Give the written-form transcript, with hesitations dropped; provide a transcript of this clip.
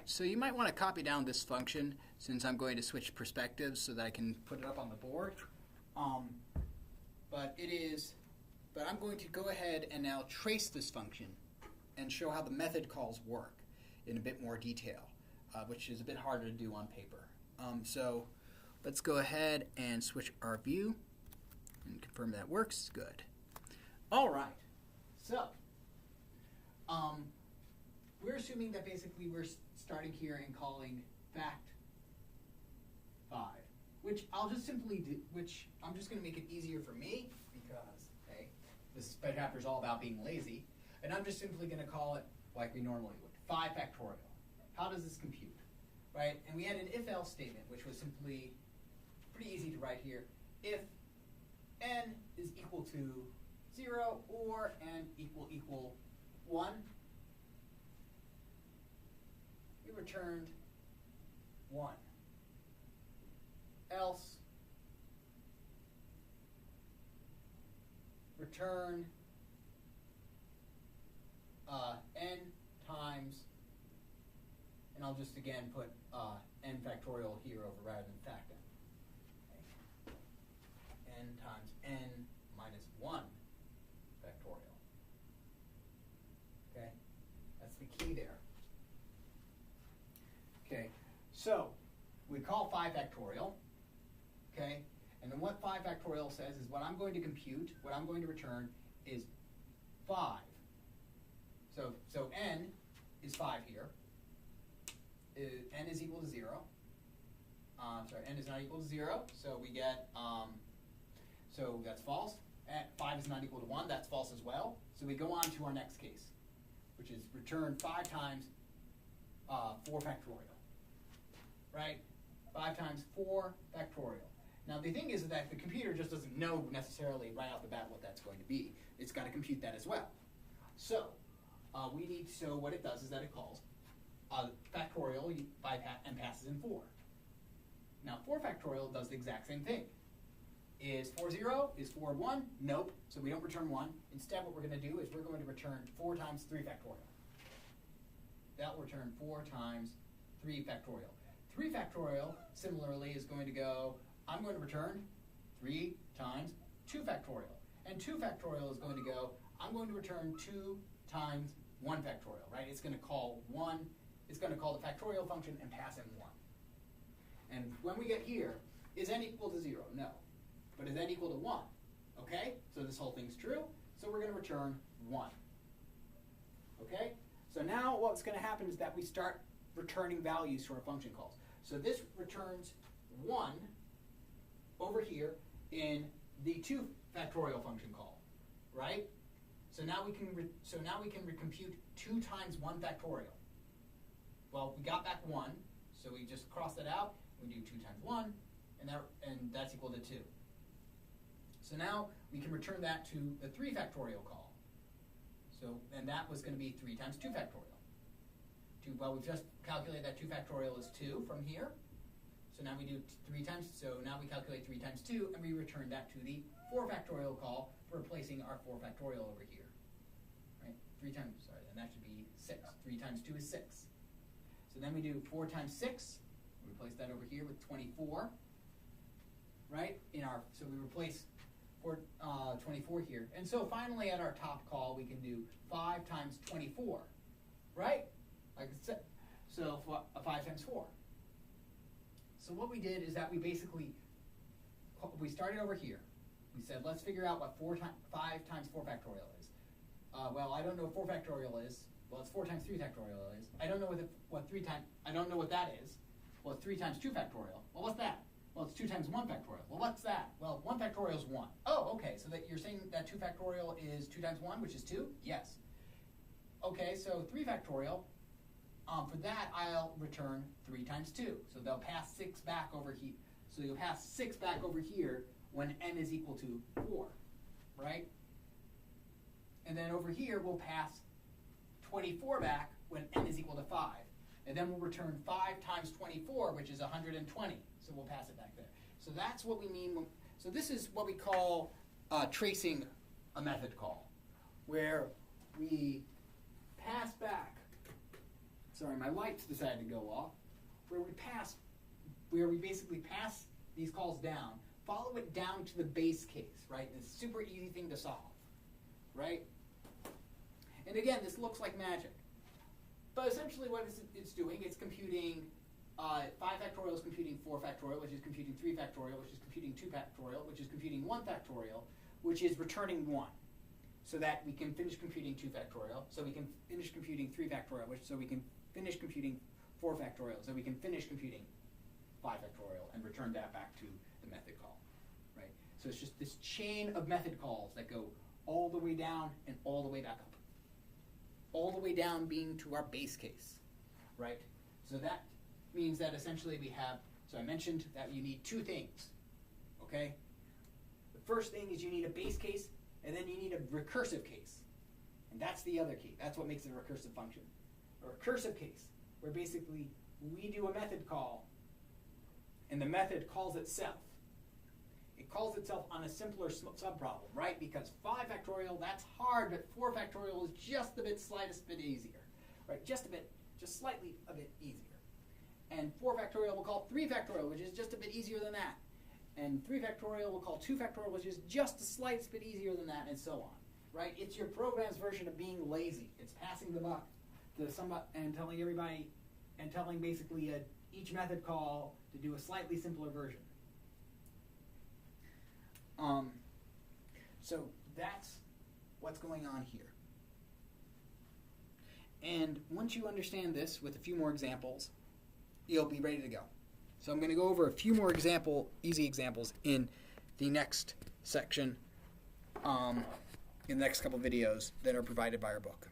right, so you might want to copy down this function since I'm going to switch perspectives so that I can put it up on the board. But I'm going to go ahead and now trace this function and show how the method calls work in a bit more detail, which is a bit harder to do on paper. So let's go ahead and switch our view and confirm that works. Good. All right. So we're assuming that basically we're starting here and calling fact 5, which I'll just simply do, which I'm just going to make it easier for me because, hey, this chapter is all about being lazy, and I'm just simply going to call it like we normally would, 5 factorial. How does this compute, right? And we had an if-else statement, which was simply pretty easy to write here. If n is equal to 0 or n equal 1, we returned 1. Else, return n times, and I'll just again put n factorial here over rather than fact n. Okay. N times n minus 1 factorial. Okay, that's the key there. Okay, so we call 5 factorial. Okay, and then what 5 factorial says is what I'm going to compute, what I'm going to return is 5. So n is 5 here. N is equal to 0. N is not equal to 0, so we get, so that's false. 5 is not equal to 1, that's false as well. So we go on to our next case, which is return 5 times 4 factorial, right? 5 times 4 factorial. Now the thing is that the computer just doesn't know necessarily right off the bat what that's going to be. It's got to compute that as well. So so what it does is that it calls factorial by and passes in 4. Now 4 factorial does the exact same thing. Is 4 0? Is 4 1? Nope. So we don't return 1. Instead, what we're going to do is we're going to return 4 times 3 factorial. That will return 4 times 3 factorial. 3 factorial, similarly, is going to go, I'm going to return 3 times 2 factorial. And 2 factorial is going to go, I'm going to return 2 times 1 factorial, right? It's going to call it's going to call the factorial function and pass in 1. And when we get here, is n equal to 0? No. But is n equal to 1? Okay, so this whole thing's true, so we're going to return 1. Okay, so now what's going to happen is that we start returning values to our function calls. So this returns 1 over here in the 2 factorial function call, right? So now we can recompute 2 times 1 factorial. Well, we got back 1, so we just cross that out. We do 2 times 1, and that's equal to 2. So now we can return that to the 3 factorial call. So, and that was going to be 3 times 2 factorial. Well, we've just calculated that 2 factorial is 2 from here. So now we do 3 times, so now we calculate 3 times 2, and we return that to the 4 factorial call for replacing our 4 factorial over here. Right? 3 times, sorry, and that should be 6. 3 times 2 is 6. So then we do 4 times 6, we replace that over here with 24. Right? So we replace 24 here. And so finally at our top call, we can do 5 times 24. Right? Like I said, so 5 times 4. So what we did is that we started over here. We said, let's figure out what 5 times 4 factorial is. Well, I don't know what 4 factorial is. Well, it's 4 times 3 factorial is. I don't know I don't know what that is. Well, it's 3 times 2 factorial. Well, what's that? Well, it's 2 times 1 factorial. Well, what's that? Well, 1 factorial is 1. Oh, okay, so that you're saying that 2 factorial is 2 times 1, which is 2? Yes. Okay, so 3 factorial, for that I'll return 3 times 2. So they'll pass 6 back over here. So you'll pass 6 back over here when n is equal to 4, right? And then over here we'll pass 24 back when n is equal to 5. And then we'll return 5 times 24, which is 120. So we'll pass it back there. So that's what we mean. So this is what we call tracing a method call, where we pass back sorry, my lights decided to go off, where we basically pass these calls down, follow it down to the base case, right? It's a super easy thing to solve, right? And again, this looks like magic. But essentially what it's doing, it's computing 5 factorial is computing 4 factorial, which is computing 3 factorial, which is computing 2 factorial, which is computing 1 factorial, which is returning 1. So that we can finish computing 2 factorial, so we can finish computing 3 factorial, so we can finish computing 4 factorial, so we can finish computing 5 factorial and return that back to the method call, right? So it's just this chain of method calls that go all the way down and all the way back up. All the way down being to our base case, right? So that means that essentially we have, so I mentioned that you need 2 things, okay? The first thing is you need a base case, and then you need a recursive case. And that's the other key. That's what makes it a recursive function. A recursive case, where basically we do a method call, and the method calls itself. It calls itself on a simpler subproblem, right? Because 5 factorial, that's hard, but 4 factorial is just the slightest bit easier, right? Just slightly a bit easier. And 4 factorial will call 3 factorial, which is just a bit easier than that. And 3 factorial will call 2 factorial, which is just the slightest bit easier than that, and so on, right? It's your program's version of being lazy. It's passing the buck to somebody and telling everybody, and telling basically each method call to do a slightly simpler version. So that's what's going on here. And once you understand this with a few more examples, you'll be ready to go. So I'm going to go over a few more easy examples in the next section, in the next couple videos that are provided by our book.